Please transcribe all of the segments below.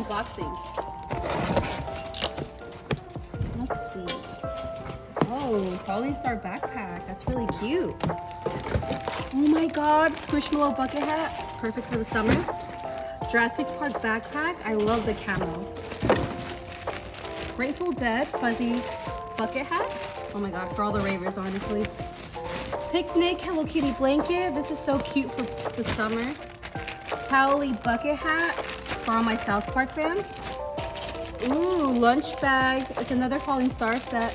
unboxing. Let's see. Oh, Falling Star backpack. That's really cute. Oh my god, Squishmallow bucket hat. Perfect for the summer. Jurassic Park backpack. I love the camo. Grateful Dead fuzzy bucket hat. Oh my god, for all the ravers, honestly. Picnic Hello Kitty blanket. This is so cute for the summer. Towel-y bucket hat for all my South Park fans. Ooh, lunch bag. It's another Falling Star set.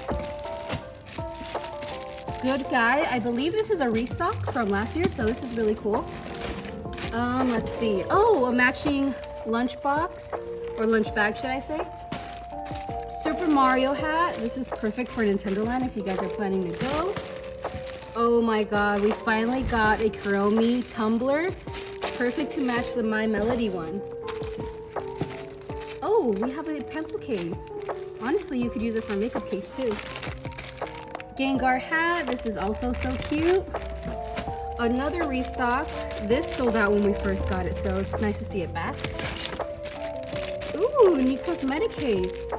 Good Guy. I believe this is a restock from last year, so this is really cool. Let's see. Oh, a matching lunch box, or lunch bag, should I say. Super Mario hat. This is perfect for Nintendo Land if you guys are planning to go. Oh my god, we finally got a Kuromi tumbler. Perfect to match the My Melody one. Oh, we have a pencil case. Honestly, you could use it for a makeup case too. Gengar hat. This is also so cute. Another restock. This sold out when we first got it, so it's nice to see it back. Ooh, new cosmetic case.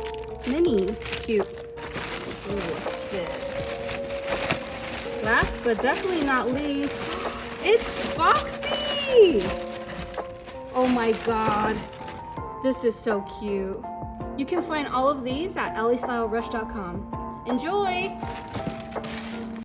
Mini. Cute. Ooh, what's this? Last but definitely not least, it's Foxy! Oh my god. This is so cute. You can find all of these at LAStyleRush.com. Enjoy!